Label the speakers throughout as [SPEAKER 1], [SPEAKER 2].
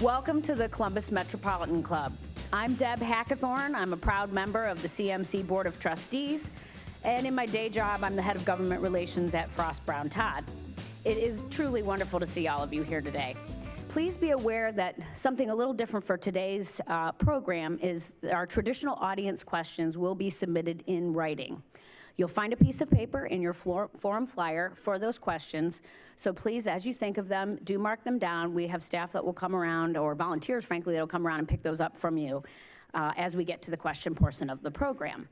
[SPEAKER 1] Welcome to the Columbus Metropolitan Club. I'm Deb Hackathorn. I'm a proud member of the CMC Board of Trustees, and in my day job, I'm the head of government relations at Frost Brown Todd. It is truly wonderful to see all of you here today. Please be aware that something a little different for today's program is our traditional audience questions will be submitted in writing. You'll find a piece of paper in your forum flyer for those questions. So please, as you think of them, do mark them down. We have staff that will come around, or volunteers, frankly, that will come around and pick those up from you as we get to the question portion of the program.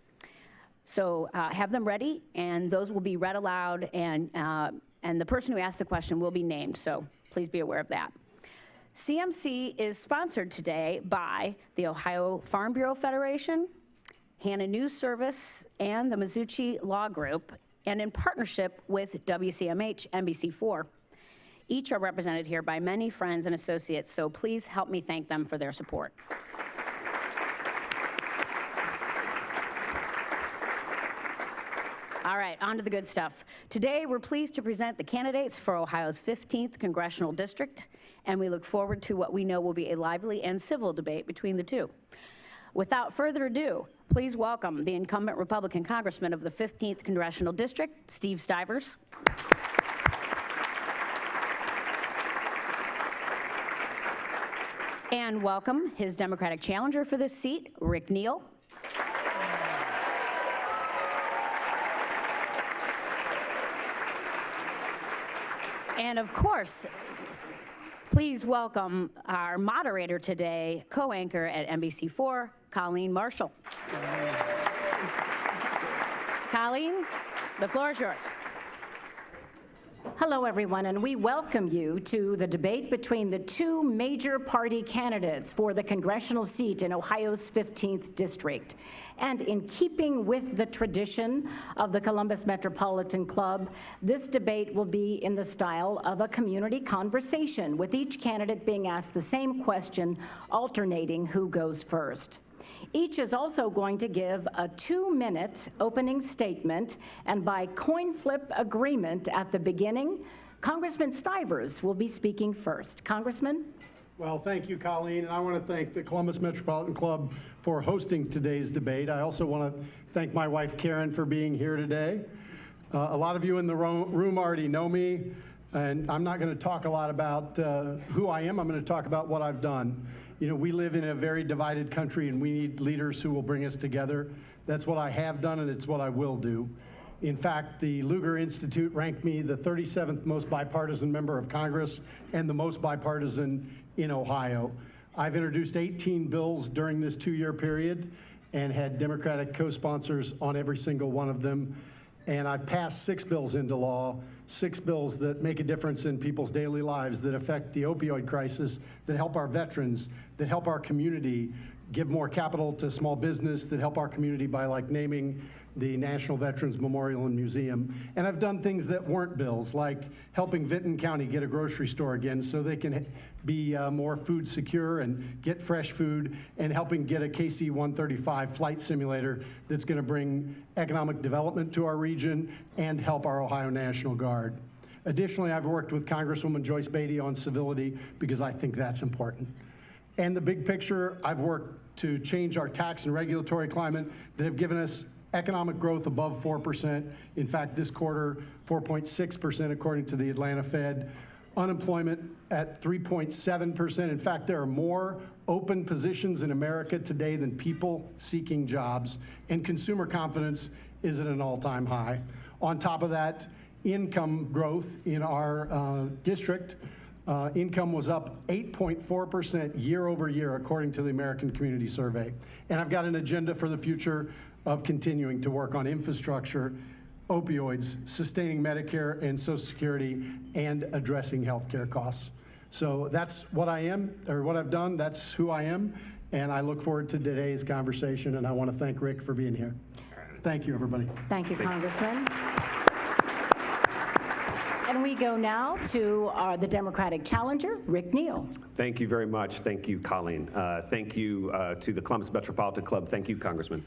[SPEAKER 1] So have them ready, and those will be read aloud, and the person who asked the question will be named. So please be aware of that. CMC is sponsored today by the Ohio Farm Bureau Federation, Hannah News Service, and the Mizuchi Law Group, and in partnership with WCMH NBC4. Each are represented here by many friends and associates, so please help me thank them for their support. All right, on to the good stuff. Today, we're pleased to present the candidates for Ohio's 15th Congressional District, and we look forward to what we know will be a lively and civil debate between the two. Without further ado, please welcome the incumbent Republican Congressman of the 15th Congressional District, Steve Stivers. And welcome his Democratic challenger for this seat, Rick Neal. And of course, please welcome our moderator today, co-anchor at NBC4, Colleen Marshall. Colleen, the floor is yours.
[SPEAKER 2] Hello, everyone, and we welcome you to the debate between the two major party candidates for the congressional seat in Ohio's 15th district. And in keeping with the tradition of the Columbus Metropolitan Club, this debate will be in the style of a community conversation, with each candidate being asked the same question, alternating who goes first. Each is also going to give a 2-minute opening statement, and by coin flip agreement at the beginning, Congressman Stivers will be speaking first. Congressman?
[SPEAKER 3] Well, thank you, Colleen, and I want to thank the Columbus Metropolitan Club for hosting today's debate. I also want to thank my wife, Karen, for being here today. A lot of you in the room already know me, and I'm not going to talk a lot about who I am. I'm going to talk about what I've done. You know, we live in a very divided country, and we need leaders who will bring us together. That's what I have done, and it's what I will do. In fact, the Lugar Institute ranked me the 37th most bipartisan member of Congress and the most bipartisan in Ohio. I've introduced 18 bills during this 2-year period and had Democratic co-sponsors on every single one of them. And I've passed 6 bills into law, 6 bills that make a difference in people's daily lives, that affect the opioid crisis, that help our veterans, that help our community, give more capital to small business, that help our community by like naming the National Veterans Memorial and Museum. And I've done things that weren't bills, like helping Vinton County get a grocery store again so they can be more food secure and get fresh food, and helping get a KC-135 flight simulator that's going to bring economic development to our region and help our Ohio National Guard. Additionally, I've worked with Congresswoman Joyce Beatty on civility because I think that's important. And the big picture, I've worked to change our tax and regulatory climate that have given us economic growth above 4%. In fact, this quarter, 4.6% according to the Atlanta Fed. Unemployment at 3.7%. In fact, there are more open positions in America today than people seeking jobs, and consumer confidence is at an all-time high. On top of that, income growth in our district, income was up 8.4% year over year, according to the American Community Survey. And I've got an agenda for the future of continuing to work on infrastructure, opioids, sustaining Medicare and Social Security, and addressing health care costs. So that's what I am, or what I've done. That's who I am, and I look forward to today's conversation, and I want to thank Rick for being here. Thank you, everybody.
[SPEAKER 2] Thank you, Congressman. And we go now to the Democratic challenger, Rick Neal.
[SPEAKER 4] Thank you very much. Thank you, Colleen. Thank you to the Columbus Metropolitan Club. Thank you, Congressman,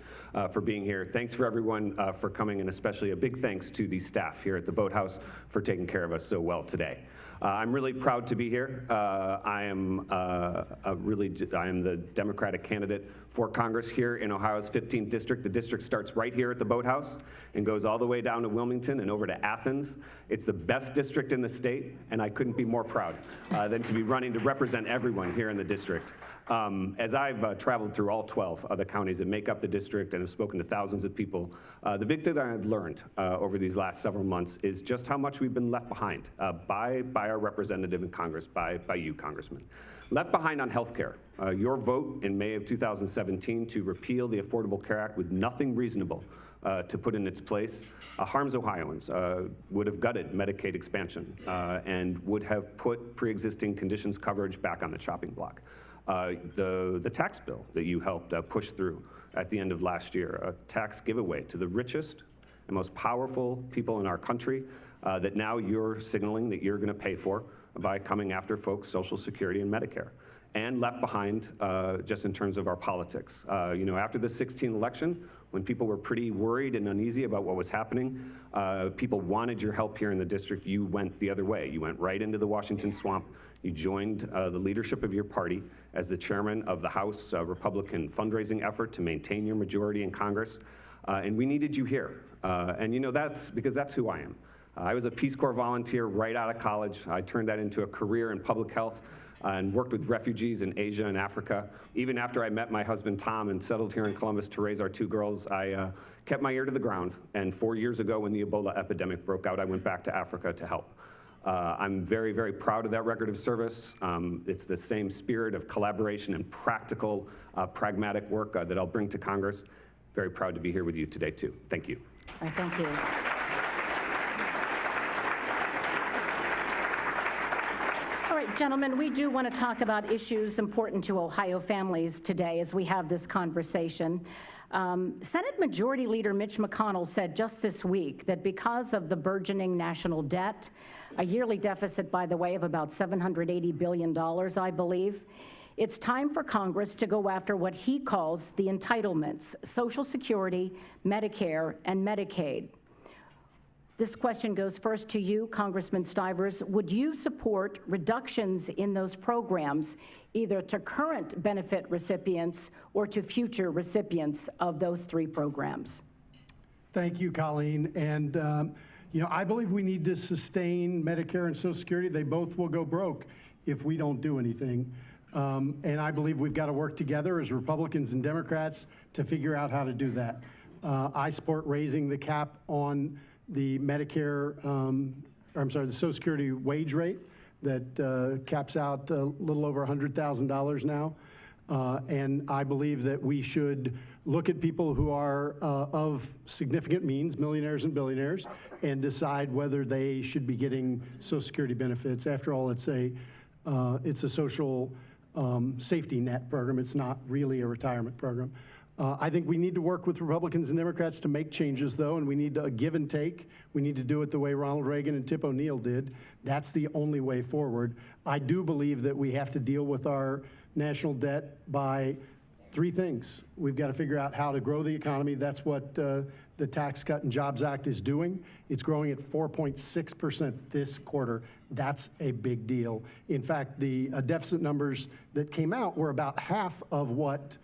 [SPEAKER 4] for being here. Thanks for everyone for coming, and especially a big thanks to the staff here at the Boathouse for taking care of us so well today. I'm really proud to be here. I am the Democratic candidate for Congress here in Ohio's 15th district. The district starts right here at the Boathouse and goes all the way down to Wilmington and over to Athens. It's the best district in the state, and I couldn't be more proud than to be running to represent everyone here in the district. As I've traveled through all 12 of the counties that make up the district and have spoken to thousands of people, the big thing that I've learned over these last several months is just how much we've been left behind by our representative in Congress, by you, Congressman. Left behind on health care. Your vote in May of 2017 to repeal the Affordable Care Act with nothing reasonable to put in its place harms Ohioans, would have gutted Medicaid expansion, and would have put pre-existing conditions coverage back on the chopping block. The tax bill that you helped push through at the end of last year, a tax giveaway to the richest and most powerful people in our country that now you're signaling that you're going to pay for by coming after folks' Social Security and Medicare. And left behind just in terms of our politics. After the 2016 election, when people were pretty worried and uneasy about what was happening, people wanted your help here in the district. You went the other way. You went right into the Washington swamp. You joined the leadership of your party as the chairman of the House Republican fundraising effort to maintain your majority in Congress. And we needed you here. That's because that's who I am. I was a Peace Corps volunteer right out of college. I turned that into a career in public health and worked with refugees in Asia and Africa. Even after I met my husband, Tom, and settled here in Columbus to raise our 2 girls, I kept my ear to the ground. And 4 years ago, when the Ebola epidemic broke out, I went back to Africa to help. I'm very, very proud of that record of service. It's the same spirit of collaboration and practical, pragmatic work that I'll bring to Congress. Very proud to be here with you today, too. Thank you.
[SPEAKER 2] All right, thank you. All right, gentlemen, we do want to talk about issues important to Ohio families today as we have this conversation. Senate Majority Leader Mitch McConnell said just this week that because of the burgeoning national debt, a yearly deficit, by the way, of about $780 billion, I believe, it's time for Congress to go after what he calls the entitlements, Social Security, Medicare, and Medicaid. This question goes first to you, Congressman Stivers. Would you support reductions in those programs, either to current benefit recipients or to future recipients of those 3 programs?
[SPEAKER 3] Thank you, Colleen. And, I believe we need to sustain Medicare and Social Security. They both will go broke if we don't do anything. And I believe we've got to work together as Republicans and Democrats to figure out how to do that. I support raising the cap on the Medicare, the Social Security wage rate that caps out a little over $100,000 now. And I believe that we should look at people who are of significant means, millionaires and billionaires, and decide whether they should be getting Social Security benefits. After all, it's a social safety net program. It's not really a retirement program. I think we need to work with Republicans and Democrats to make changes, though, and we need to give and take. We need to do it the way Ronald Reagan and Tip O'Neill did. That's the only way forward. I do believe that we have to deal with our national debt by 3 things. We've got to figure out how to grow the economy. That's what the Tax Cut and Jobs Act is doing. It's growing at 4.6% this quarter. That's a big deal. In fact, the deficit numbers that came out were about half of what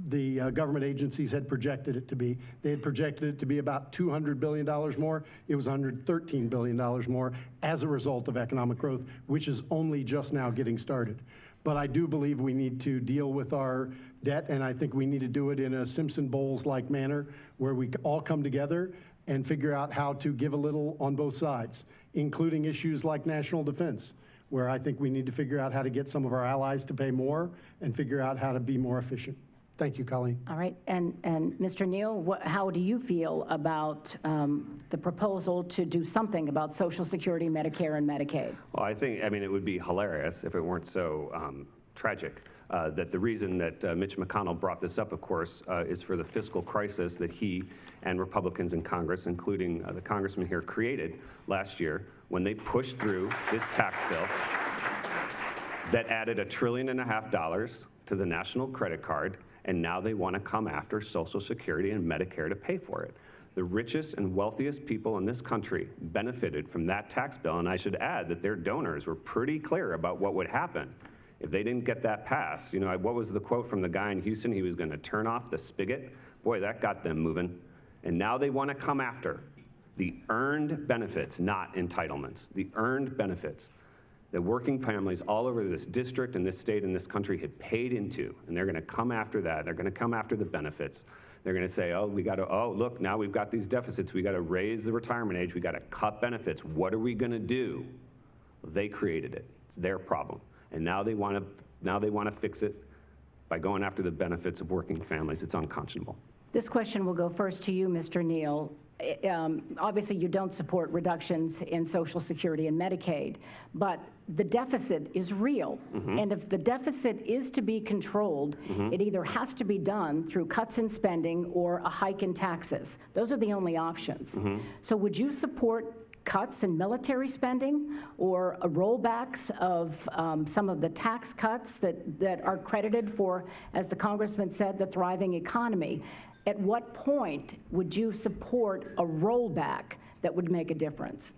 [SPEAKER 3] the government agencies had projected it to be. They had projected it to be about $200 billion more. It was $113 billion more as a result of economic growth, which is only just now getting started. But I do believe we need to deal with our debt, and I think we need to do it in a Simpson Bowles-like manner where we all come together and figure out how to give a little on both sides, including issues like national defense, where I think we need to figure out how to get some of our allies to pay more and figure out how to be more efficient. Thank you, Colleen.
[SPEAKER 2] All right, and Mr. Neal, how do you feel about the proposal to do something about Social Security, Medicare, and Medicaid?
[SPEAKER 4] Well, it would be hilarious if it weren't so tragic. That the reason that Mitch McConnell brought this up, of course, is for the fiscal crisis that he and Republicans in Congress, including the congressman here, created last year when they pushed through this tax bill that added $1.5 trillion to the national credit card, and now they want to come after Social Security and Medicare to pay for it. The richest and wealthiest people in this country benefited from that tax bill, and I should add that their donors were pretty clear about what would happen if they didn't get that passed. You know, what was the quote from the guy in Houston? He was going to turn off the spigot. Boy, that got them moving. And now they want to come after the earned benefits, not entitlements, the earned benefits that working families all over this district and this state and this country had paid into, and they're going to come after that. They're going to come after the benefits. They're going to say, oh, look, now we've got these deficits. We got to raise the retirement age. We got to cut benefits. What are we going to do? They created it. It's their problem. And now they want to fix it by going after the benefits of working families. It's unconscionable.
[SPEAKER 2] This question will go first to you, Mr. Neal. Obviously, you don't support reductions in Social Security and Medicaid, but the deficit is real. And if the deficit is to be controlled, it either has to be done through cuts in spending or a hike in taxes. Those are the only options. So would you support cuts in military spending or rollbacks of some of the tax cuts that are credited for, as the congressman said, the thriving economy? At what point would you support a rollback that would make a difference?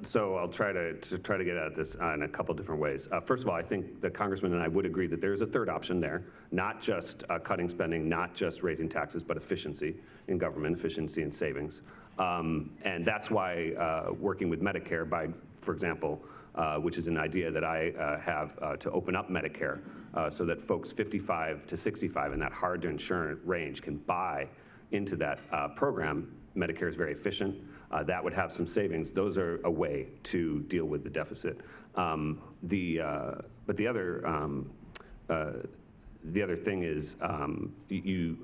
[SPEAKER 4] So I'll try to get at this in a couple different ways. First of all, I think the congressman and I would agree that there's a third option there, not just cutting spending, not just raising taxes, but efficiency in government, efficiency in savings. And that's why working with Medicare, for example, which is an idea that I have to open up Medicare so that folks 55 to 65 in that hard to insure range can buy into that program. Medicare is very efficient. That would have some savings. Those are a way to deal with the deficit. But the other thing is you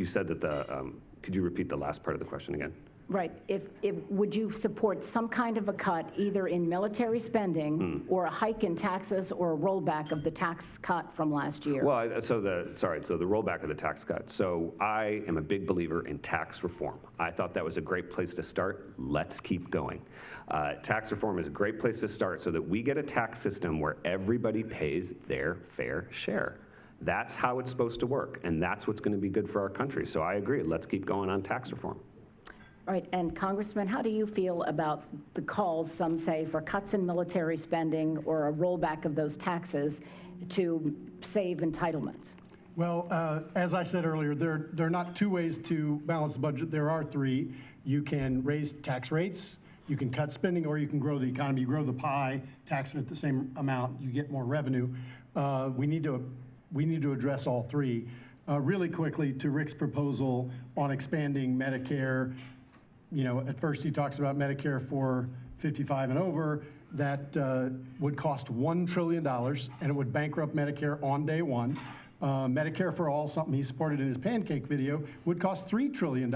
[SPEAKER 4] said that could you repeat the last part of the question again?
[SPEAKER 2] Right. Would you support some kind of a cut either in military spending or a hike in taxes or a rollback of the tax cut from last year?
[SPEAKER 4] Well, so the rollback of the tax cut. So I am a big believer in tax reform. I thought that was a great place to start. Let's keep going. Tax reform is a great place to start so that we get a tax system where everybody pays their fair share. That's how it's supposed to work, and that's what's going to be good for our country. So I agree. Let's keep going on tax reform.
[SPEAKER 2] All right, and Congressman, how do you feel about the calls, some say, for cuts in military spending or a rollback of those taxes to save entitlements?
[SPEAKER 3] Well, as I said earlier, there are not two ways to balance the budget. There are three. You can raise tax rates, you can cut spending, or you can grow the economy. You grow the pie, tax it at the same amount, you get more revenue. We need to address all three. Really quickly, to Rick's proposal on expanding Medicare. You know, at first he talks about Medicare for 55 and over. That would cost $1 trillion, and it would bankrupt Medicare on day one. Medicare for All, something he supported in his pancake video, would cost $3 trillion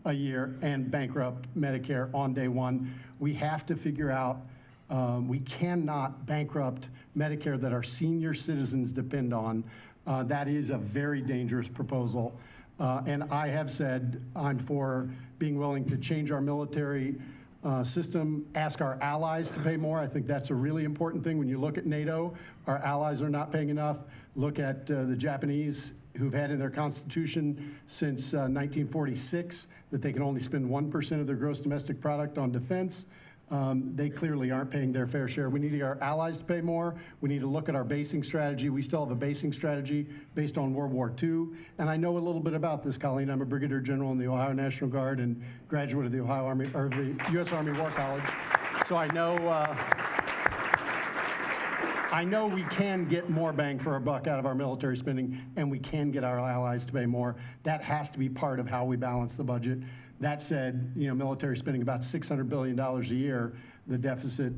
[SPEAKER 3] a year and bankrupt Medicare on day one. We have to figure out, we cannot bankrupt Medicare that our senior citizens depend on. That is a very dangerous proposal. And I have said I'm for being willing to change our military system, ask our allies to pay more. I think that's a really important thing. When you look at NATO, our allies are not paying enough. Look at the Japanese, who've had in their constitution since 1946 that they can only spend 1% of their gross domestic product on defense. They clearly aren't paying their fair share. We need our allies to pay more. We need to look at our basing strategy. We still have a basing strategy based on World War II. And I know a little bit about this, Colleen. I'm a brigadier general in the Ohio National Guard and graduate of the Ohio Army, or the U.S. Army War College. So I know we can get more bang for our buck out of our military spending, and we can get our allies to pay more. That has to be part of how we balance the budget. That said, you know, military spending about $600 billion a year. The deficit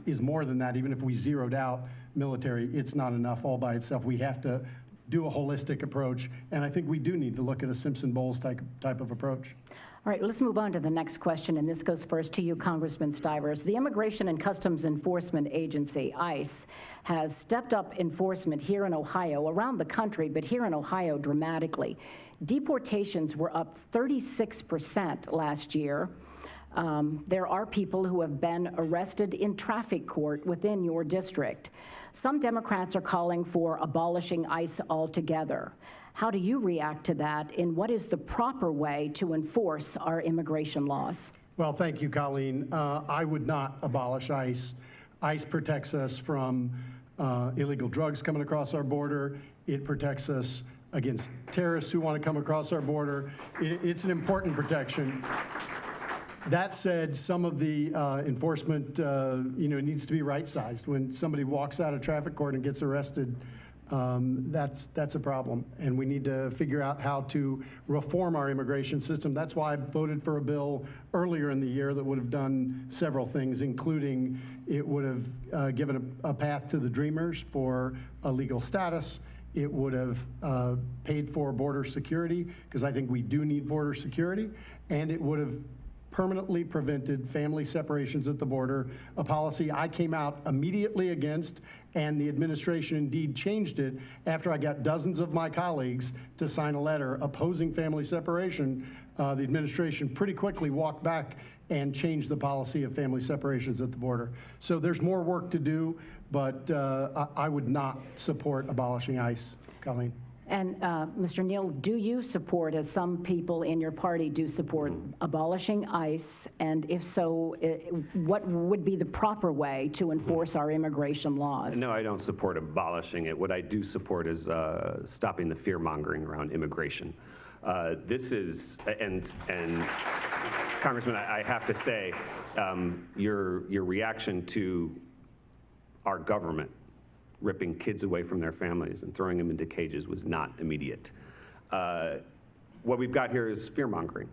[SPEAKER 3] is more than that. Even if we zeroed out military, it's not enough all by itself. We have to do a holistic approach, and I think we do need to look at a Simpson-Bowles type of approach.
[SPEAKER 2] All right, let's move on to the next question, and this goes first to you, Congressman Stivers. The Immigration and Customs Enforcement Agency, ICE, has stepped up enforcement here in Ohio, around the country, but here in Ohio dramatically. Deportations were up 36% last year. There are people who have been arrested in traffic court within your district. Some Democrats are calling for abolishing ICE altogether. How do you react to that, and what is the proper way to enforce our immigration laws?
[SPEAKER 3] Well, thank you, Colleen. I would not abolish ICE. ICE protects us from illegal drugs coming across our border. It protects us against terrorists who want to come across our border. It's an important protection. That said, some of the enforcement, needs to be right-sized. When somebody walks out of traffic court and gets arrested, that's a problem. And we need to figure out how to reform our immigration system. That's why I voted for a bill earlier in the year that would have done several things, including it would have given a path to the Dreamers for a legal status. It would have paid for border security, because I think we do need border security, and it would have permanently prevented family separations at the border, a policy I came out immediately against, and the administration indeed changed it after I got dozens of my colleagues to sign a letter opposing family separation. The administration pretty quickly walked back and changed the policy of family separations at the border. So there's more work to do, but I would not support abolishing ICE, Colleen.
[SPEAKER 2] And Mr. Neal, do you support, as some people in your party do support, abolishing ICE? And if so, what would be the proper way to enforce our immigration laws?
[SPEAKER 4] No, I don't support abolishing it. What I do support is stopping the fear-mongering around immigration. This is, and Congressman, I have to say, your reaction to our government ripping kids away from their families and throwing them into cages was not immediate. What we've got here is fear-mongering.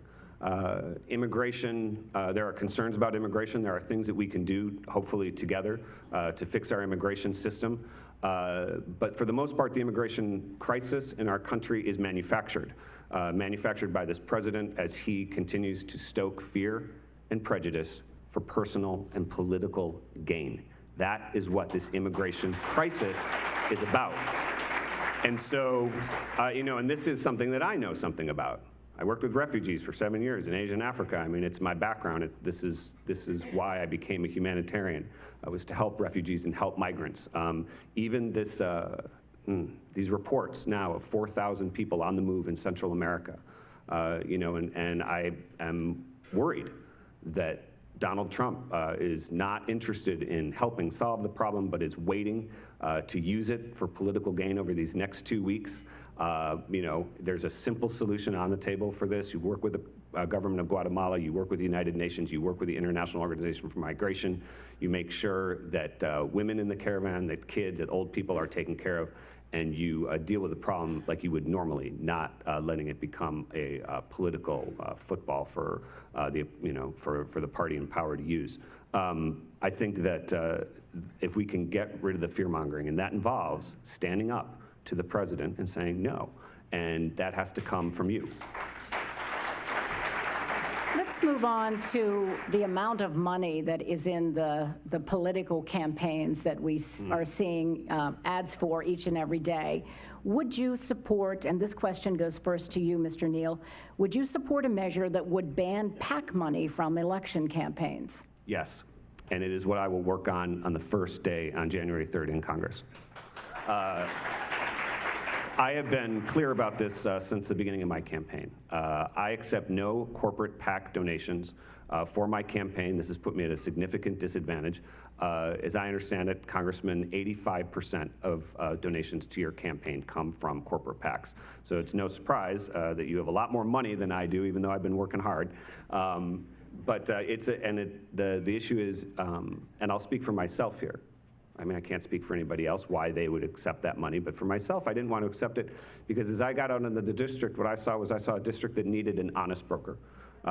[SPEAKER 4] Immigration, there are concerns about immigration. There are things that we can do, hopefully together, to fix our immigration system. But for the most part, the immigration crisis in our country is manufactured by this president as he continues to stoke fear and prejudice for personal and political gain. That is what this immigration crisis is about. And so, and this is something that I know something about. I worked with refugees for 7 years in Asia and Africa. I mean, it's my background. This is why I became a humanitarian, was to help refugees and help migrants. Even this, these reports now of 4,000 people on the move in Central America, and I am worried that Donald Trump is not interested in helping solve the problem, but is waiting to use it for political gain over these next 2 weeks. There's a simple solution on the table for this. You work with the government of Guatemala, you work with the United Nations, you work with the International Organization for Migration, you make sure that women in the caravan, that kids, that old people are taken care of, and you deal with the problem like you would normally, not letting it become a political football for for the party in power to use. I think that if we can get rid of the fear-mongering, and that involves standing up to the president and saying no, and that has to come from you.
[SPEAKER 2] Let's move on to the amount of money that is in the political campaigns that we are seeing ads for each and every day. Would you support, and this question goes first to you, Mr. Neal, would you support a measure that would ban PAC money from election campaigns?
[SPEAKER 4] Yes, and it is what I will work on the first day on January 3rd in Congress. I have been clear about this since the beginning of my campaign. I accept no corporate PAC donations for my campaign. This has put me at a significant disadvantage. As I understand it, Congressman, 85% of donations to your campaign come from corporate PACs. So it's no surprise that you have a lot more money than I do, even though I've been working hard. But the issue is, and I'll speak for myself here. I mean, I can't speak for anybody else why they would accept that money, but for myself, I didn't want to accept it because as I got out into the district, what I saw was a district that needed an honest broker.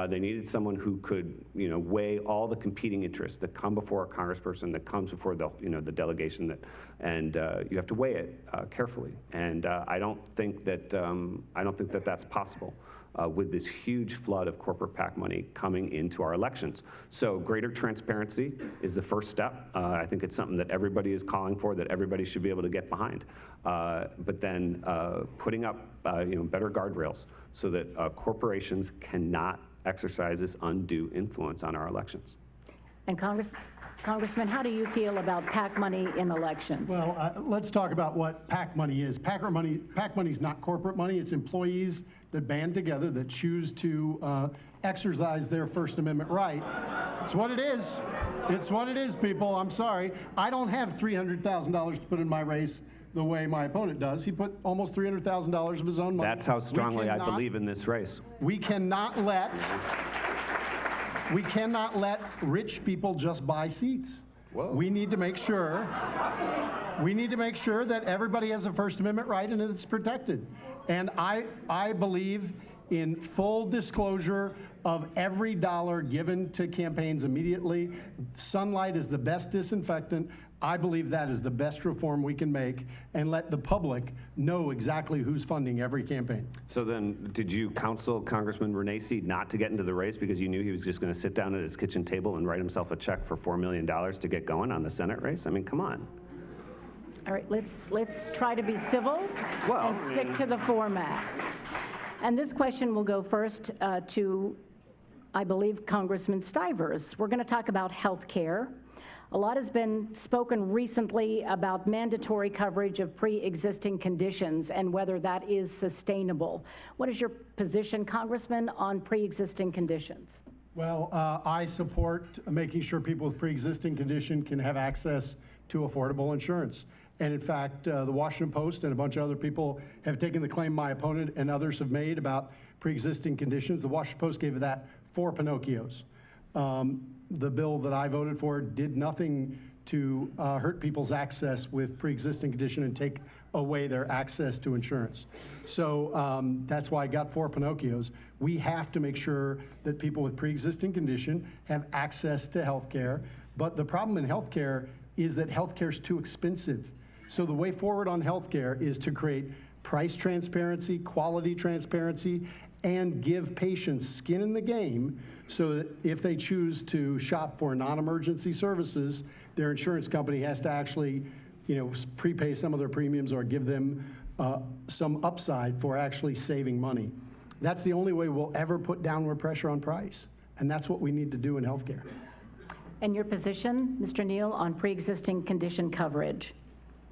[SPEAKER 4] They needed someone who could, weigh all the competing interests that come before a congressperson, that comes before the, the delegation, and you have to weigh it carefully. And I don't think that that's possible. With this huge flood of corporate PAC money coming into our elections. So greater transparency is the first step. I think it's something that everybody is calling for, that everybody should be able to get behind. But then putting up better guardrails so that corporations cannot exercise this undue influence on our elections.
[SPEAKER 2] And Congressman, how do you feel about PAC money in elections?
[SPEAKER 3] Well, let's talk about what PAC money is. PAC money is not corporate money. It's employees that band together that choose to exercise their First Amendment right. It's what it is. It's what it is, people. I'm sorry. I don't have $300,000 to put in my race the way my opponent does. He put almost $300,000 of his own money.
[SPEAKER 4] That's how strongly I believe in this race.
[SPEAKER 3] We cannot let rich people just buy seats.
[SPEAKER 4] Whoa.
[SPEAKER 3] We need to make sure that everybody has a First Amendment right and that it's protected. And I believe in full disclosure of every dollar given to campaigns immediately. Sunlight is the best disinfectant. I believe that is the best reform we can make, and let the public know exactly who's funding every campaign.
[SPEAKER 4] So then, did you counsel Congressman Renacci not to get into the race because you knew he was just going to sit down at his kitchen table and write himself a check for $4 million to get going on the Senate race? I mean, come on.
[SPEAKER 2] All right, let's try to be civil and stick to the format. And this question will go first to, I believe, Congressman Stivers. We're going to talk about health care. A lot has been spoken recently about mandatory coverage of pre-existing conditions and whether that is sustainable. What is your position, Congressman, on pre-existing conditions?
[SPEAKER 3] Well, I support making sure people with pre-existing condition can have access to affordable insurance. And in fact, the Washington Post and a bunch of other people have taken the claim my opponent and others have made about pre-existing conditions. The Washington Post gave that 4 Pinocchios. The bill that I voted for did nothing to hurt people's access with pre-existing condition and take away their access to insurance. So that's why I got 4 Pinocchios. We have to make sure that people with pre-existing condition have access to health care. But the problem in health care is that health care is too expensive. So the way forward on health care is to create price transparency, quality transparency, and give patients skin in the game so that if they choose to shop for non-emergency services, their insurance company has to actually, prepay some of their premiums or give them some upside for actually saving money. That's the only way we'll ever put downward pressure on price, and that's what we need to do in healthcare.
[SPEAKER 2] And your position, Mr. Neal, on pre-existing condition coverage?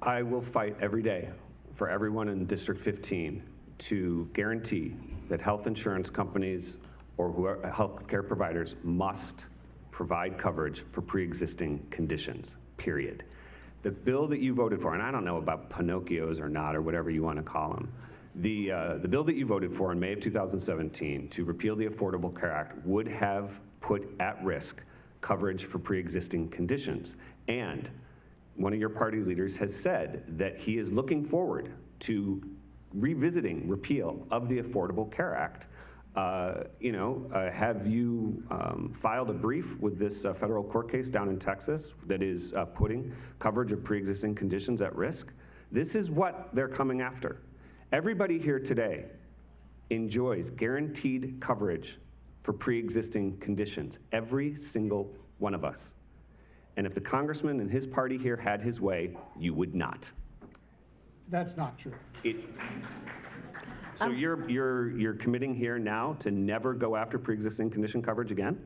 [SPEAKER 4] I will fight every day for everyone in District 15 to guarantee that health insurance companies or health care providers must provide coverage for pre-existing conditions, period. The bill that you voted for, and I don't know about Pinocchios or not, or whatever you want to call them, the bill that you voted for in May of 2017 to repeal the Affordable Care Act would have put at risk coverage for pre-existing conditions. And one of your party leaders has said that he is looking forward to revisiting repeal of the Affordable Care Act. Have you filed a brief with this federal court case down in Texas that is putting coverage of pre-existing conditions at risk? This is what they're coming after. Everybody here today enjoys guaranteed coverage for pre-existing conditions, every single one of us. And if the congressman and his party here had his way, you would not.
[SPEAKER 3] That's not true.
[SPEAKER 4] So you're committing here now to never go after pre-existing condition coverage again?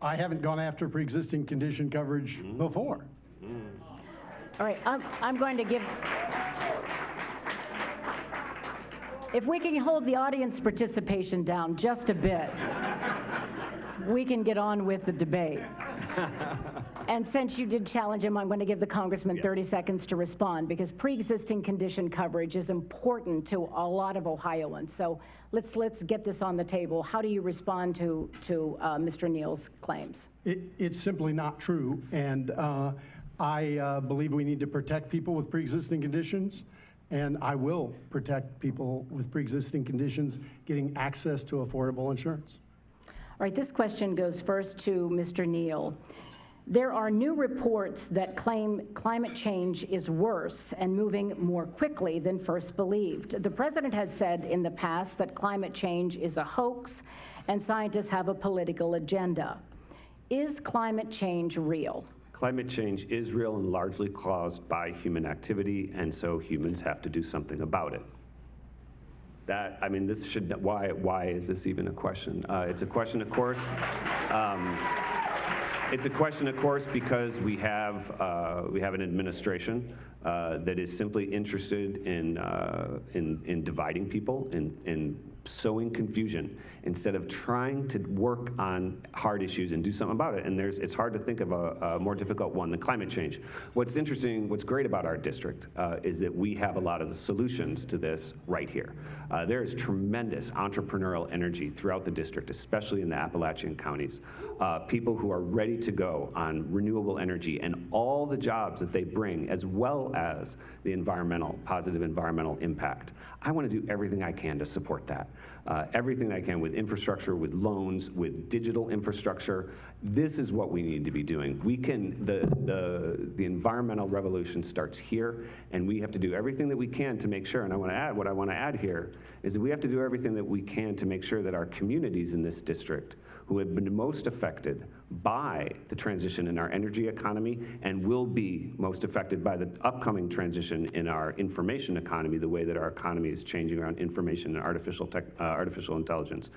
[SPEAKER 3] I haven't gone after pre-existing condition coverage before.
[SPEAKER 2] All right, I'm going to give, if we can hold the audience participation down just a bit, we can get on with the debate. And since you did challenge him, I'm going to give the congressman 30 seconds to respond, because pre-existing condition coverage is important to a lot of Ohioans. So let's get this on the table. How do you respond to Mr. Neal's claims?
[SPEAKER 3] It's simply not true, and I believe we need to protect people with pre-existing conditions, and I will protect people with pre-existing conditions getting access to affordable insurance.
[SPEAKER 2] All right, this question goes first to Mr. Neal. There are new reports that claim climate change is worse and moving more quickly than first believed. The president has said in the past that climate change is a hoax and scientists have a political agenda. Is climate change real?
[SPEAKER 4] Climate change is real and largely caused by human activity, and so humans have to do something about it. This should, why is this even a question? It's a question, of course. It's a question, of course, because we have an administration that is simply interested in dividing people, in sowing confusion, instead of trying to work on hard issues and do something about it. And it's hard to think of a more difficult one than climate change. What's interesting, what's great about our district is that we have a lot of the solutions to this right here. There is tremendous entrepreneurial energy throughout the district, especially in the Appalachian counties. People who are ready to go on renewable energy and all the jobs that they bring, as well as the positive environmental impact. I want to do everything I can to support that. Everything I can with infrastructure, with loans, with digital infrastructure. This is what we need to be doing. We can, the environmental revolution starts here, and we have to do everything that we can to make sure, and what I want to add here is that we have to do everything that we can to make sure that our communities in this district who have been most affected by the transition in our energy economy and will be most affected by the upcoming transition in our information economy, the way that our economy is changing around information and artificial intelligence,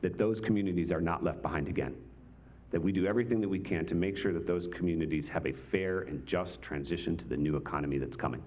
[SPEAKER 4] that those communities are not left behind again. That we do everything that we can to make sure that those communities have a fair and just transition to the new economy that's coming.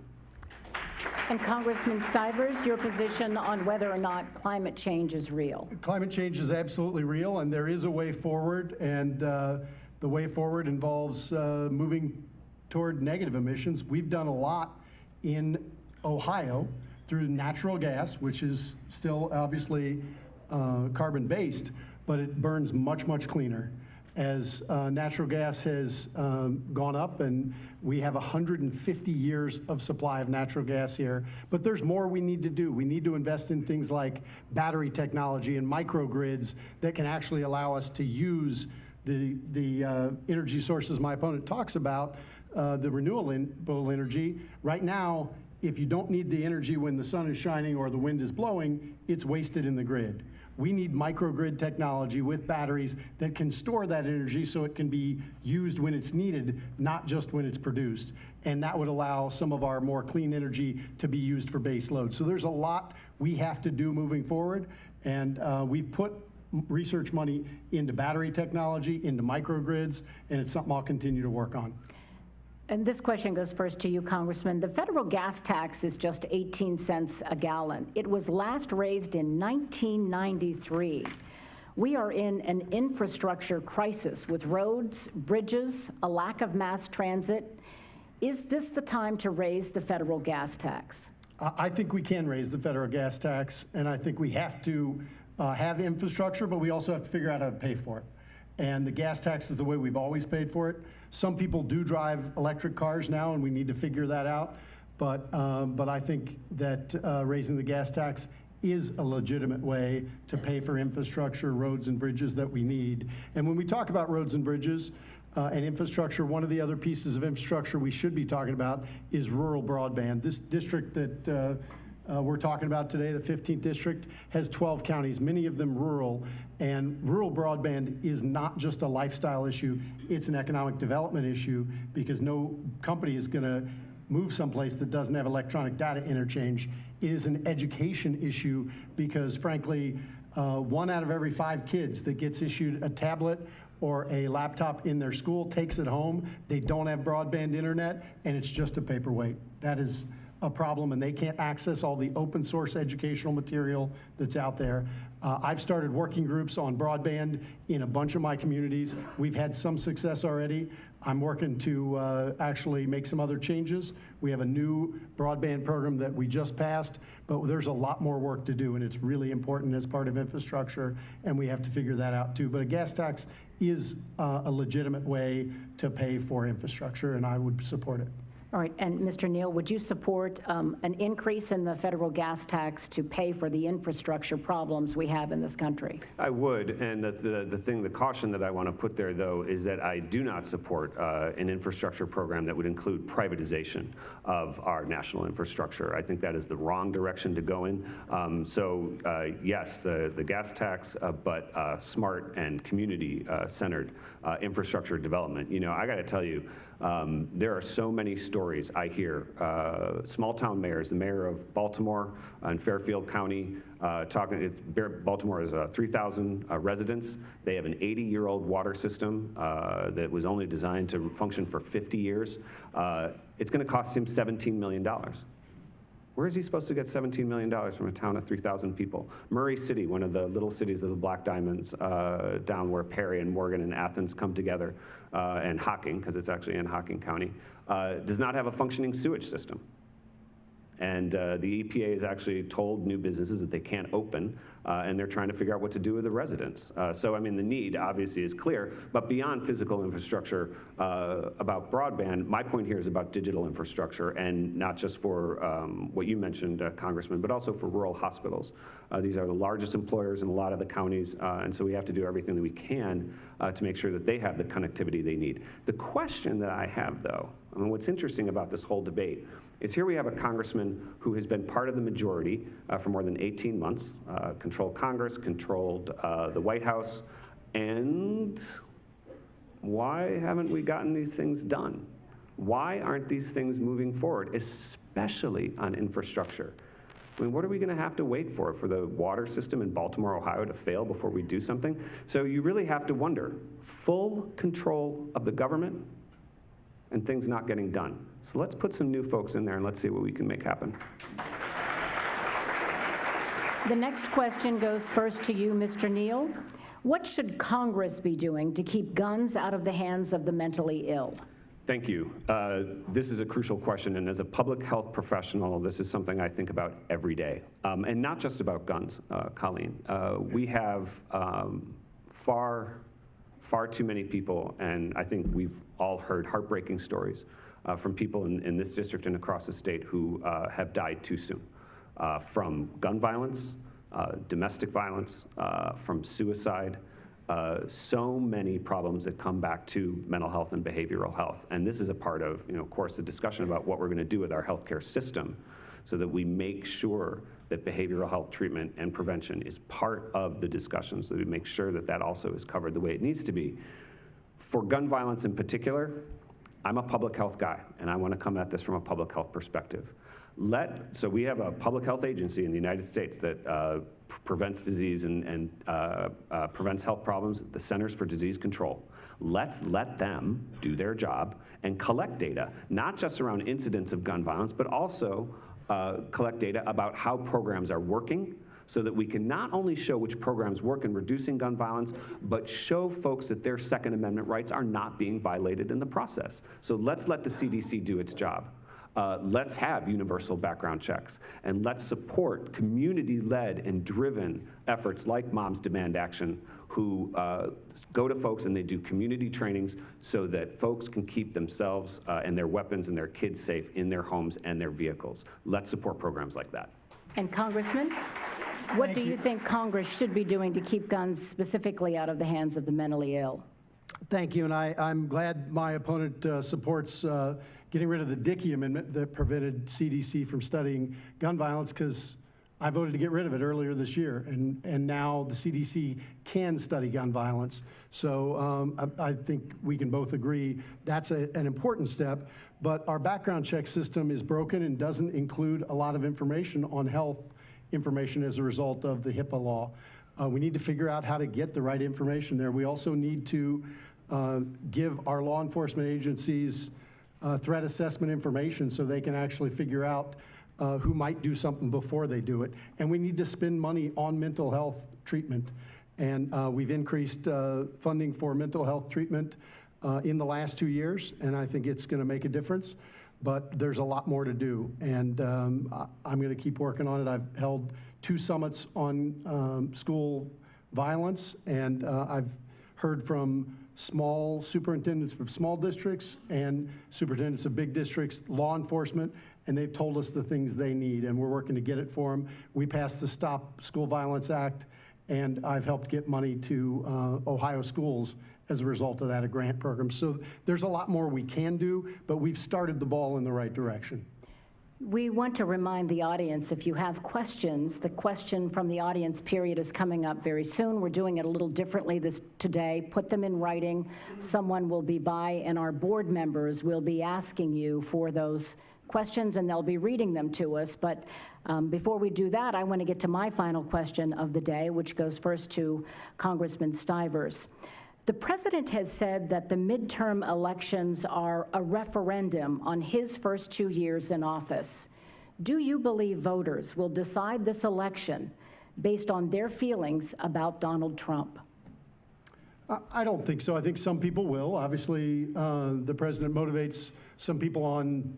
[SPEAKER 2] And Congressman Stivers, your position on whether or not climate change is real?
[SPEAKER 3] Climate change is absolutely real, and there is a way forward, and the way forward involves moving toward negative emissions. We've done a lot in Ohio through natural gas, which is still obviously carbon-based, but it burns much, much cleaner. As natural gas has gone up, and we have 150 years of supply of natural gas here, but there's more we need to do. We need to invest in things like battery technology and microgrids that can actually allow us to use the energy sources my opponent talks about, the renewable energy. Right now, if you don't need the energy when the sun is shining or the wind is blowing, it's wasted in the grid. We need microgrid technology with batteries that can store that energy so it can be used when it's needed, not just when it's produced. And that would allow some of our more clean energy to be used for base load. So there's a lot we have to do moving forward. And we've put research money into battery technology, into microgrids, and it's something I'll continue to work on.
[SPEAKER 2] And this question goes first to you, Congressman. The federal gas tax is just 18 cents a gallon. It was last raised in 1993. We are in an infrastructure crisis with roads, bridges, a lack of mass transit. Is this the time to raise the federal gas tax?
[SPEAKER 3] I think we can raise the federal gas tax, and I think we have to have infrastructure, but we also have to figure out how to pay for it. And the gas tax is the way we've always paid for it. Some people do drive electric cars now, and we need to figure that out. But I think that raising the gas tax is a legitimate way to pay for infrastructure, roads and bridges that we need. And when we talk about roads and bridges and infrastructure, one of the other pieces of infrastructure we should be talking about is rural broadband. This district that we're talking about today, the 15th district, has 12 counties, many of them rural. And rural broadband is not just a lifestyle issue, it's an economic development issue, because no company is going to move someplace that doesn't have electronic data interchange. It is an education issue because, frankly, 1 out of every 5 kids that gets issued a tablet or a laptop in their school takes it home. They don't have broadband internet, and it's just a paperweight. That is a problem, and they can't access all the open source educational material that's out there. I've started working groups on broadband in a bunch of my communities. We've had some success already. I'm working to actually make some other changes. We have a new broadband program that we just passed, but there's a lot more work to do, and it's really important as part of infrastructure, and we have to figure that out too. But a gas tax is a legitimate way to pay for infrastructure, and I would support it.
[SPEAKER 2] All right, and Mr. Neal, would you support an increase in the federal gas tax to pay for the infrastructure problems we have in this country?
[SPEAKER 4] I would, and the caution that I want to put there, though, is that I do not support an infrastructure program that would include privatization of our national infrastructure. I think that is the wrong direction to go in. Yes, the gas tax, but smart and community-centered infrastructure development. You know, I got to tell you, there are so many stories stories I hear. Small-town mayors, the mayor of Baltimore and Fairfield County, Baltimore has 3,000 residents. They have an 80-year-old water system that was only designed to function for 50 years. It's going to cost him $17 million. Where is he supposed to get $17 million from a town of 3,000 people? Murray City, one of the little cities of the Black Diamonds, down where Perry and Morgan and Athens come together, and Hocking, because it's actually in Hocking County, does not have a functioning sewage system. And the EPA has actually told new businesses that they can't open, and they're trying to figure out what to do with the residents. So, I mean, the need obviously is clear, but beyond physical infrastructure, about broadband, my point here is about digital infrastructure, and not just for what you mentioned, Congressman, but also for rural hospitals. These are the largest employers in a lot of the counties, and so we have to do everything that we can to make sure that they have the connectivity they need. The question that I have, though, I mean, what's interesting about this whole debate is here we have a congressman who has been part of the majority for more than 18 months, controlled Congress, controlled the White House, and why haven't we gotten these things done? Why aren't these things moving forward, especially on infrastructure? I mean, what are we going to have to wait for the water system in Baltimore, Ohio to fail before we do something? So you really have to wonder, full control of the government and things not getting done. So let's put some new folks in there and let's see what we can make happen.
[SPEAKER 2] The next question goes first to you, Mr. Neal. What should Congress be doing to keep guns out of the hands of the mentally ill?
[SPEAKER 4] Thank you. This is a crucial question, and as a public health professional, this is something I think about every day. And not just about guns, Colleen. We have far too many people, and I think we've all heard heartbreaking stories from people in this district and across the state who have died too soon from gun violence, domestic violence, from suicide. So many problems that come back to mental health and behavioral health. And this is a part of, of course, the discussion about what we're going to do with our healthcare system so that we make sure that behavioral health treatment and prevention is part of the discussion, so that we make sure that that also is covered the way it needs to be. For gun violence in particular, I'm a public health guy, and I want to come at this from a public health perspective. So we have a public health agency in the United States that prevents disease and prevents health problems, the Centers for Disease Control. Let's let them do their job and collect data, not just around incidents of gun violence, but also collect data about how programs are working, so that we can not only show which programs work in reducing gun violence, but show folks that their Second Amendment rights are not being violated in the process. So let's let the CDC do its job. Let's have universal background checks, and let's support community-led and driven efforts like Moms Demand Action, who go to folks and they do community trainings so that folks can keep themselves and their weapons and their kids safe in their homes and their vehicles. Let's support programs like that.
[SPEAKER 2] And Congressman, what do you think Congress should be doing to keep guns specifically out of the hands of the mentally ill?
[SPEAKER 3] Thank you, and I'm glad my opponent supports getting rid of the Dickey Amendment that prevented CDC from studying gun violence, because I voted to get rid of it earlier this year, and now the CDC can study gun violence. So I think we can both agree that's an important step, but our background check system is broken and doesn't include a lot of information on health information as a result of the HIPAA law. We need to figure out how to get the right information there. We also need to give our law enforcement agencies threat assessment information so they can actually figure out who might do something before they do it. And we need to spend money on mental health treatment. And we've increased funding for mental health treatment in the last 2 years, and I think it's going to make a difference. But there's a lot more to do, and I'm going to keep working on it. I've held 2 summits on school violence, and I've heard from small superintendents from small districts and superintendents of big districts, law enforcement, and they've told us the things they need, and we're working to get it for them. We passed the Stop School Violence Act, and I've helped get money to Ohio schools as a result of that, a grant program. So there's a lot more we can do, but we've started the ball in the right direction.
[SPEAKER 2] We want to remind the audience, if you have questions, the question from the audience period is coming up very soon. We're doing it a little differently today. Put them in writing. Someone will be by, and our board members will be asking you for those questions, and they'll be reading them to us. But before we do that, I want to get to my final question of the day, which goes first to Congressman Stivers. The president has said that the midterm elections are a referendum on his first 2 years in office. Do you believe voters will decide this election based on their feelings about Donald Trump?
[SPEAKER 3] I don't think so. I think some people will. Obviously, the president motivates some people on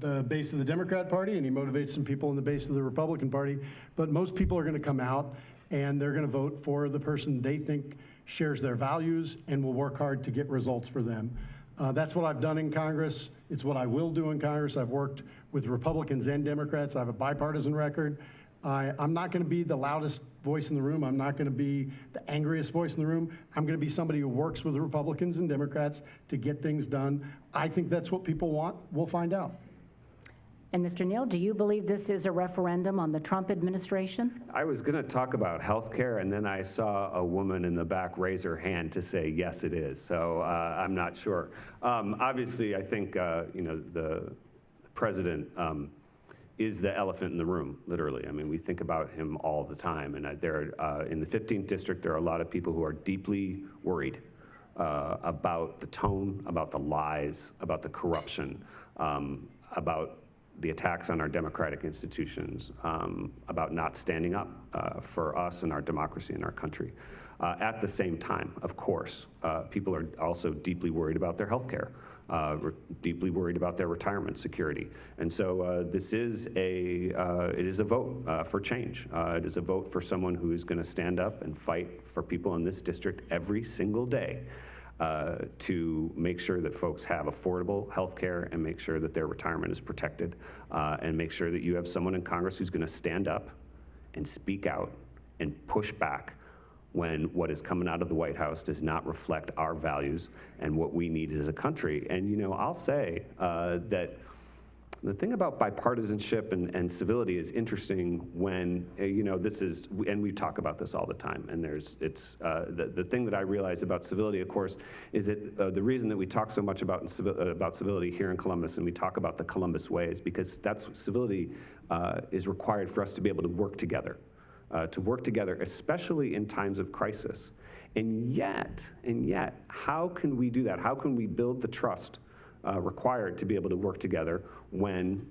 [SPEAKER 3] the base of the Democrat Party, and he motivates some people on the base of the Republican Party. But most people are going to come out, and they're going to vote for the person they think shares their values and will work hard to get results for them. That's what I've done in Congress. It's what I will do in Congress. I've worked with Republicans and Democrats. I have a bipartisan record. I'm not going to be the loudest voice in the room. I'm not going to be the angriest voice in the room. I'm going to be somebody who works with the Republicans and Democrats to get things done. I think that's what people want. We'll find out.
[SPEAKER 2] And Mr. Neal, do you believe this is a referendum on the Trump administration?
[SPEAKER 4] I was going to talk about health care, and then I saw a woman in the back raise her hand to say, yes, it is. So I'm not sure. Obviously, I think the president is the elephant in the room, literally. I mean, we think about him all the time. And in the 15th district, there are a lot of people who are deeply worried about the tone, about the lies, about the corruption, about the attacks on our democratic institutions, about not standing up for us and our democracy and our country. At the same time, of course, people are also deeply worried about their health care, deeply worried about their retirement security. And so this is it is a vote for change. It is a vote for someone who is going to stand up and fight for people in this district every single day. To make sure that folks have affordable health care and make sure that their retirement is protected and make sure that you have someone in Congress who's going to stand up and speak out and push back when what is coming out of the White House does not reflect our values and what we need as a country. And, I'll say that the thing about bipartisanship and civility is interesting when, and we talk about this all the time, and the thing that I realize about civility, of course, is that the reason that we talk so much about civility here in Columbus, and we talk about the Columbus way, is because civility is required for us to be able to work together, especially in times of crisis. And yet, how can we do that? How can we build the trust required to be able to work together when,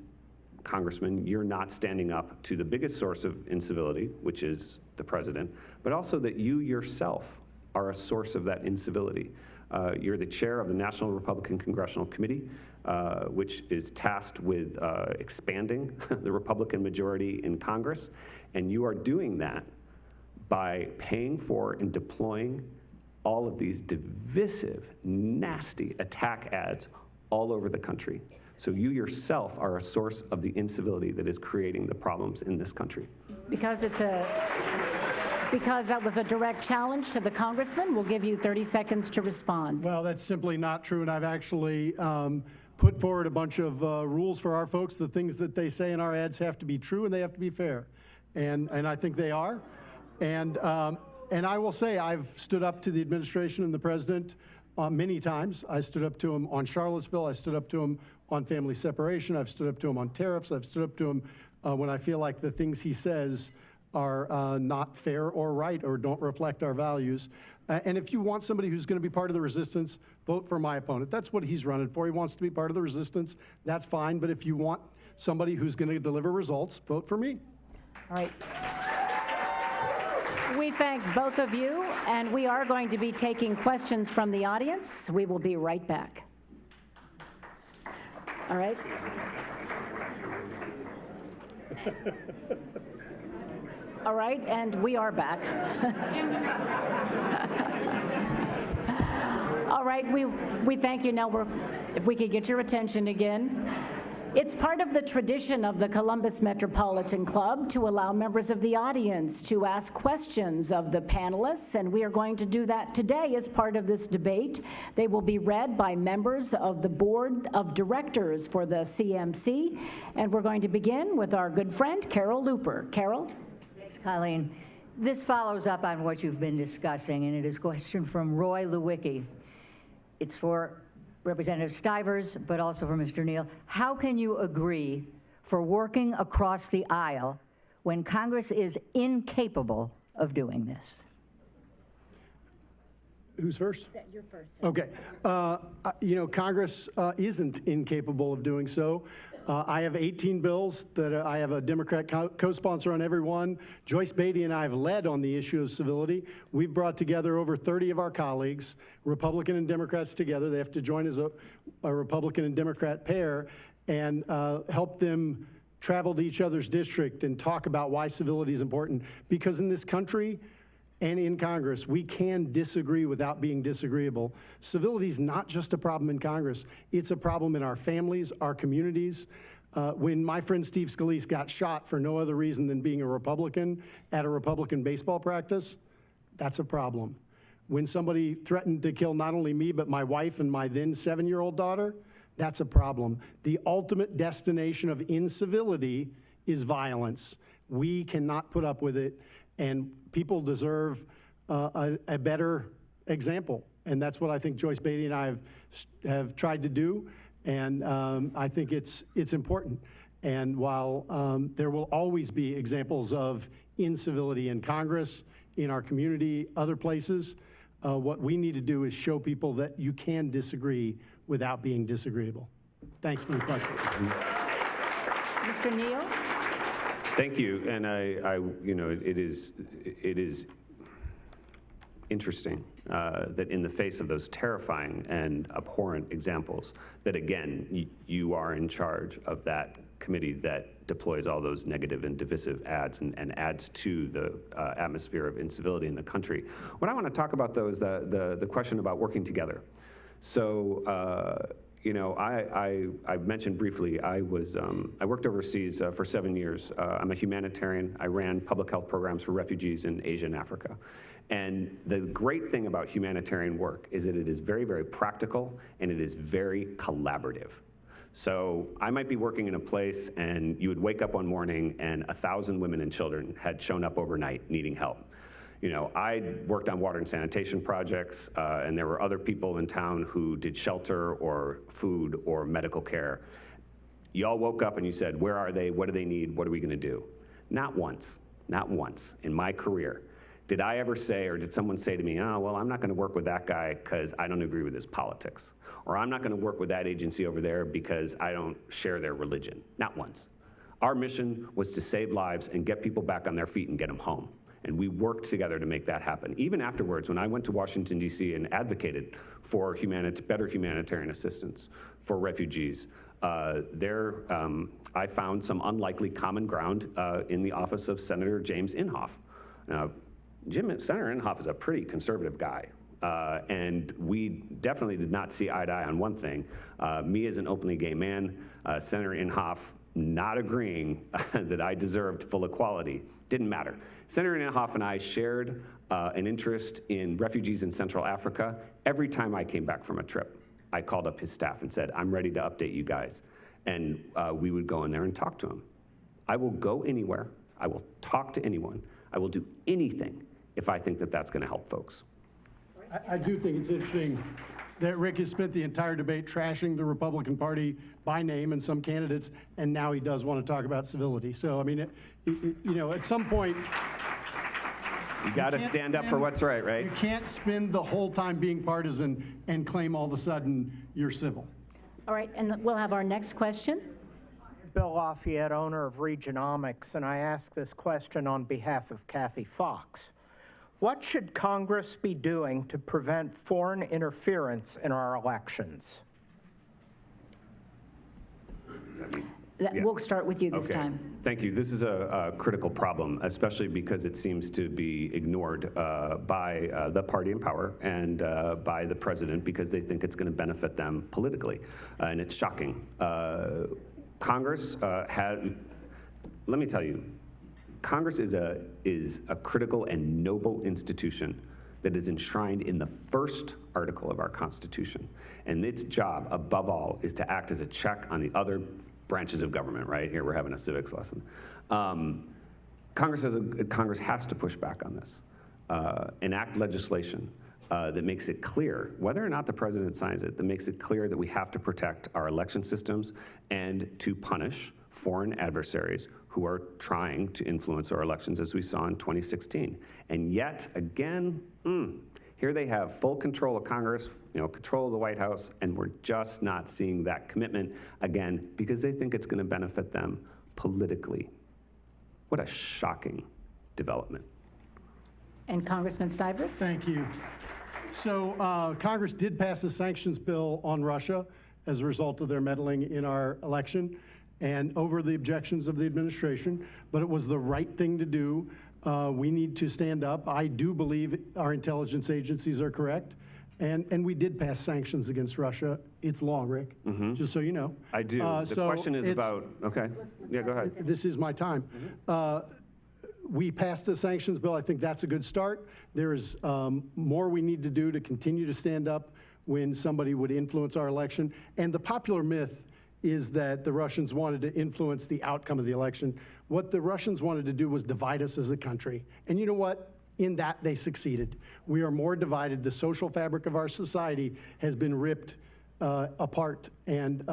[SPEAKER 4] Congressman, you're not standing up to the biggest source of incivility, which is the president, but also that you yourself are a source of that incivility. You're the chair of the National Republican Congressional Committee, which is tasked with expanding the Republican majority in Congress, and you are doing that by paying for and deploying all of these divisive, nasty attack ads all over the country. So you yourself are a source of the incivility that is creating the problems in this country.
[SPEAKER 2] Because that was a direct challenge to the congressman, we'll give you 30 seconds to respond.
[SPEAKER 3] Well, that's simply not true, and I've actually put forward a bunch of rules for our folks. The things that they say in our ads have to be true and they have to be fair, and I think they are. And I will say I've stood up to the administration and the president many times. I stood up to him on Charlottesville. I stood up to him on family separation. I've stood up to him on tariffs. I've stood up to him when I feel like the things he says are not fair or right or don't reflect our values. And if you want somebody who's going to be part of the resistance, vote for my opponent. That's what he's running for. He wants to be part of the resistance. That's fine. But if you want somebody who's going to deliver results, vote for me.
[SPEAKER 2] All right. We thank both of you, and we are going to be taking questions from the audience. We will be right back. All right. All right, and we are back. All right, we thank you. Now, if we could get your attention again. It's part of the tradition of the Columbus Metropolitan Club to allow members of the audience to ask questions of the panelists, and we are going to do that today as part of this debate. They will be read by members of the Board of Directors for the CMC, and we're going to begin with our good friend, Carol Looper. Carol?
[SPEAKER 5] Thanks, Colleen. This follows up on what you've been discussing, and it is a question from Roy Lewicki. It's for Representative Stivers, but also for Mr. Neal. How can you agree for working across the aisle when Congress is incapable of doing this?
[SPEAKER 3] Who's first?
[SPEAKER 2] You're first.
[SPEAKER 3] Okay. Congress isn't incapable of doing so. I have 18 bills that I have a Democrat co-sponsor on every one. Joyce Beatty and I have led on the issue of civility. We've brought together over 30 of our colleagues, Republican and Democrats together. They have to join as a Republican and Democrat pair and help them travel to each other's district and talk about why civility is important. Because in this country, and in Congress, we can disagree without being disagreeable. Civility is not just a problem in Congress, it's a problem in our families, our communities. When my friend Steve Scalise got shot for no other reason than being a Republican at a Republican baseball practice, that's a problem. When somebody threatened to kill not only me, but my wife and my then 7-year-old daughter, that's a problem. The ultimate destination of incivility is violence. We cannot put up with it. And people deserve a better example. And that's what I think Joyce Beatty and I have tried to do. And I think it's important. And while there will always be examples of incivility in Congress, in our community, other places, what we need to do is show people that you can disagree without being disagreeable. Thanks for the question.
[SPEAKER 2] Mr. Neal?
[SPEAKER 4] Thank you, and it is interesting that in the face of those terrifying and abhorrent examples, that again, you are in charge of that committee that deploys all those negative and divisive ads and adds to the atmosphere of incivility in the country. What I want to talk about, though, is the question about working together. So, I mentioned briefly, I worked overseas for 7 years. I'm a humanitarian. I ran public health programs for refugees in Asia and Africa. And the great thing about humanitarian work is that it is very, very practical and it is very collaborative. So I might be working in a place and you would wake up one morning and 1,000 women and children had shown up overnight needing help. I worked on water and sanitation projects, and there were other people in town who did shelter or food or medical care. You all woke up and you said, where are they? What do they need? What are we going to do? Not once in my career did I ever say, or did someone say to me, oh, well, I'm not going to work with that guy because I don't agree with his politics. Or I'm not going to work with that agency over there because I don't share their religion. Not once. Our mission was to save lives and get people back on their feet and get them home. And we worked together to make that happen. Even afterwards, when I went to Washington, D.C. and advocated for better humanitarian assistance for refugees, I found some unlikely common ground in the office of Senator James Inhofe. Now, Senator Inhofe is a pretty conservative guy. And we definitely did not see eye to eye on one thing. Me as an openly gay man, Senator Inhofe not agreeing that I deserved full equality. Didn't matter. Senator Inhofe and I shared an interest in refugees in Central Africa. Every time I came back from a trip, I called up his staff and said, I'm ready to update you guys. And we would go in there and talk to him. I will go anywhere. I will talk to anyone. I will do anything if I think that that's going to help folks.
[SPEAKER 3] I do think it's interesting that Rick has spent the entire debate trashing the Republican Party by name and some candidates, and now he does want to talk about civility. So, I mean, at some point,
[SPEAKER 4] you got to stand up for what's right?
[SPEAKER 3] You can't spend the whole time being partisan and claim all of a sudden you're civil.
[SPEAKER 2] All right, and we'll have our next question.
[SPEAKER 6] Bill Lafayette, owner of Regionomics, and I ask this question on behalf of Kathy Fox. What should Congress be doing to prevent foreign interference in our elections?
[SPEAKER 2] We'll start with you this time.
[SPEAKER 4] Thank you. This is a critical problem, especially because it seems to be ignored by the party in power and by the president because they think it's going to benefit them politically. And it's shocking. Congress let me tell you, Congress is a critical and noble institution that is enshrined in the first article of our Constitution. And its job, above all, is to act as a check on the other branches of government, right? Here we're having a civics lesson. Congress has to push back on this, enact legislation that makes it clear, whether or not the president signs it, that makes it clear that we have to protect our election systems and to punish foreign adversaries who are trying to influence our elections, as we saw in 2016. And yet, again, here they have full control of Congress, control of the White House, and we're just not seeing that commitment, again, because they think it's going to benefit them politically. What a shocking development.
[SPEAKER 2] And Congressman Stivers?
[SPEAKER 3] Thank you. So Congress did pass a sanctions bill on Russia as a result of their meddling in our election and over the objections of the administration, but it was the right thing to do. We need to stand up. I do believe our intelligence agencies are correct, and we did pass sanctions against Russia. It's law, Rick, just so you know.
[SPEAKER 4] I do. The question is about, okay. Yeah, go ahead.
[SPEAKER 3] This is my time. We passed a sanctions bill. I think that's a good start. There is more we need to do to continue to stand up when somebody would influence our election. And the popular myth is that the Russians wanted to influence the outcome of the election. What the Russians wanted to do was divide us as a country. And you know what? In that, they succeeded. We are more divided. The social fabric of our society has been ripped apart, and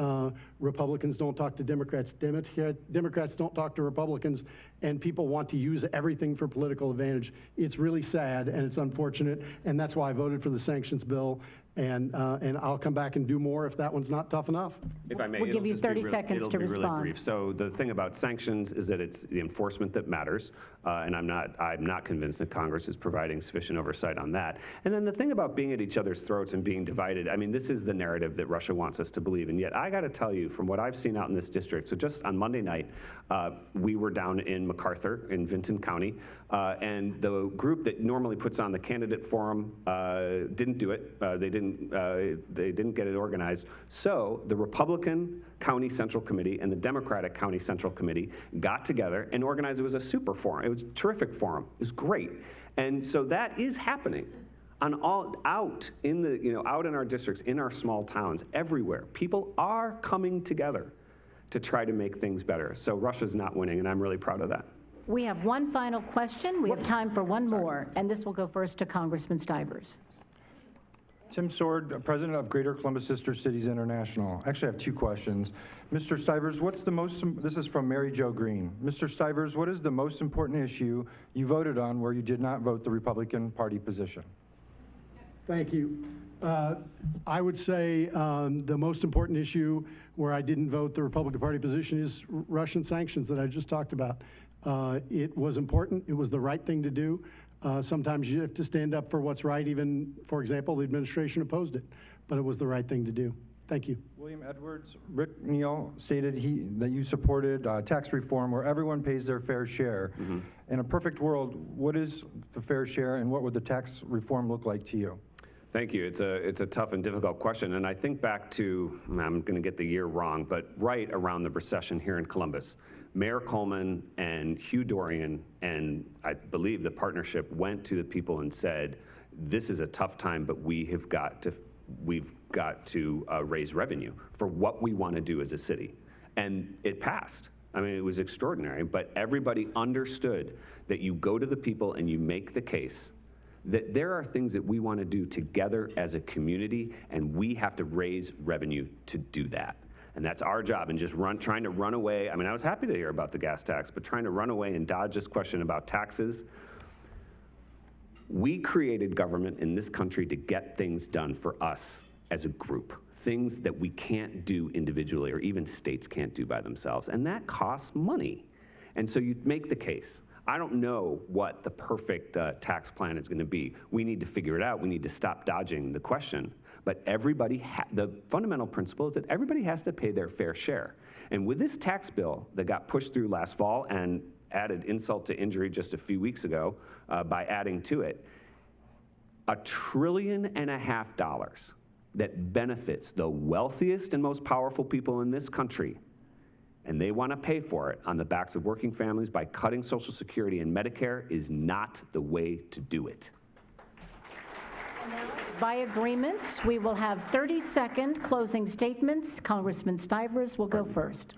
[SPEAKER 3] Republicans don't talk to Democrats. Democrats don't talk to Republicans, and people want to use everything for political advantage. It's really sad, and it's unfortunate, and that's why I voted for the sanctions bill, and I'll come back and do more if that one's not tough enough.
[SPEAKER 4] If I may,
[SPEAKER 2] We'll give you 30 seconds
[SPEAKER 4] it'll
[SPEAKER 2] to
[SPEAKER 4] be really
[SPEAKER 2] respond.
[SPEAKER 4] brief. So the thing about sanctions is that it's the enforcement that matters, and I'm not convinced that Congress is providing sufficient oversight on that. And then the thing about being at each other's throats and being divided, I mean, this is the narrative that Russia wants us to believe, and yet I got to tell you, from what I've seen out in this district, so just on Monday night, we were down in MacArthur in Vinton County, and the group that normally puts on the candidate forum didn't do it. They didn't get it organized. So the Republican County Central Committee and the Democratic County Central Committee got together and organized. It was a super forum. It was a terrific forum. It was great. And so that is happening out in our districts, in our small towns, everywhere. People are coming together to try to make things better. So Russia's not winning, and I'm really proud of that.
[SPEAKER 2] We have one final question. We have time for one more, and this will go first to Congressman Stivers.
[SPEAKER 7] Tim Sword, President of Greater Columbus Sister Cities International. Actually, I have two questions. Mr. Stivers, this is from Mary Jo Green. Mr. Stivers, what is the most important issue you voted on where you did not vote the Republican Party position?
[SPEAKER 3] Thank you. I would say the most important issue where I didn't vote the Republican Party position is Russian sanctions that I just talked about. It was important. It was the right thing to do. Sometimes you have to stand up for what's right, even, for example, the administration opposed it, but it was the right thing to do. Thank you.
[SPEAKER 7] William Edwards, Rick Neal stated that you supported tax reform where everyone pays their fair share. In a perfect world, what is the fair share and what would the tax reform look like to you?
[SPEAKER 4] Thank you. It's a tough and difficult question, and I think back to, I'm going to get the year wrong, but right around the recession here in Columbus, Mayor Coleman and Hugh Dorian, and I believe the partnership, went to the people and said, this is a tough time, but we've got to raise revenue for what we want to do as a city. And it passed. I mean, it was extraordinary, but everybody understood that you go to the people and you make the case that there are things that we want to do together as a community, and we have to raise revenue to do that. And that's our job, and just trying to run away. I mean, I was happy to hear about the gas tax, but trying to run away and dodge this question about taxes. We created government in this country to get things done for us as a group, things that we can't do individually or even states can't do by themselves, and that costs money. And so you make the case. I don't know what the perfect tax plan is going to be. We need to figure it out. We need to stop dodging the question. But the fundamental principle is that everybody has to pay their fair share. And with this tax bill that got pushed through last fall and added insult to injury just a few weeks ago by adding to it, $1.5 trillion that benefits the wealthiest and most powerful people in this country. and they want to pay for it on the backs of working families by cutting Social Security and Medicare is not the way to do it.
[SPEAKER 2] By agreement, we will have 30-second closing statements. Congressman Stivers will go first.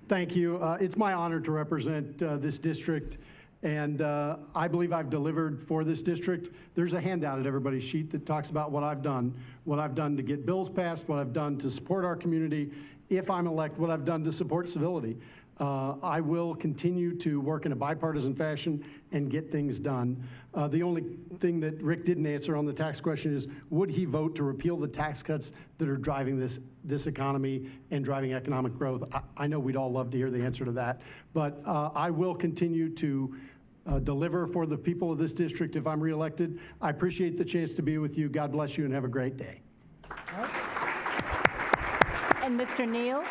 [SPEAKER 3] Thank you. It's my honor to represent this district, and I believe I've delivered for this district. There's a handout at everybody's sheet that talks about what I've done to get bills passed, what I've done to support our community. If I'm elected, what I've done to support civility. I will continue to work in a bipartisan fashion and get things done. The only thing that Rick didn't answer on the tax question is, would he vote to repeal the tax cuts that are driving this economy and driving economic growth? I know we'd all love to hear the answer to that, but I will continue to deliver for the people of this district if I'm reelected. I appreciate the chance to be with you. God bless you and have a great day.
[SPEAKER 2] And Mr. Neal?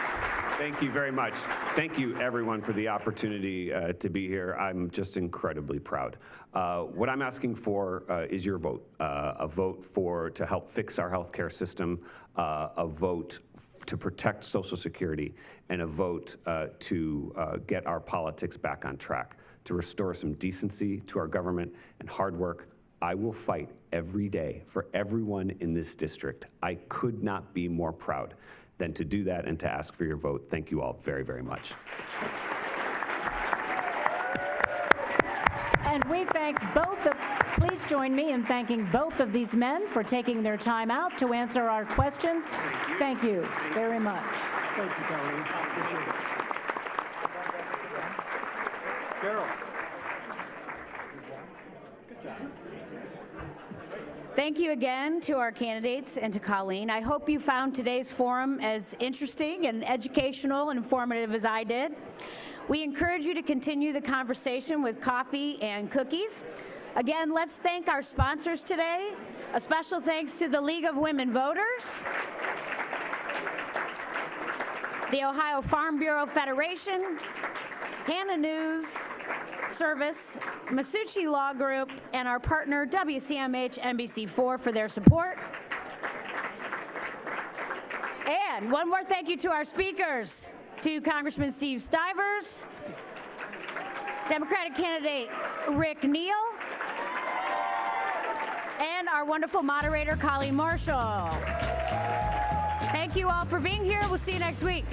[SPEAKER 4] Thank you very much. Thank you, everyone, for the opportunity to be here. I'm just incredibly proud. What I'm asking for is your vote, a vote to help fix our healthcare system, a vote to protect Social Security, and a vote to get our politics back on track, to restore some decency to our government and hard work. I will fight every day for everyone in this district. I could not be more proud than to do that and to ask for your vote. Thank you all very, very much.
[SPEAKER 2] And we thank please join me in thanking both of these men for taking their time out to answer our questions. Thank you very much.
[SPEAKER 3] Thank you, Colleen. Appreciate it.
[SPEAKER 7] Carol.
[SPEAKER 1] Thank you again to our candidates and to Colleen. I hope you found today's forum as interesting and educational and informative as I did. We encourage you to continue the conversation with coffee and cookies. Again, let's thank our sponsors today. A special thanks to the League of Women Voters, the Ohio Farm Bureau Federation, Hannah News Service, Masucci Law Group, and our partner WCMH NBC4 for their support. And one more thank you to our speakers, to Congressman Steve Stivers, Democratic candidate Rick Neal, and our wonderful moderator, Colleen Marshall. Thank you all for being here. We'll see you next week.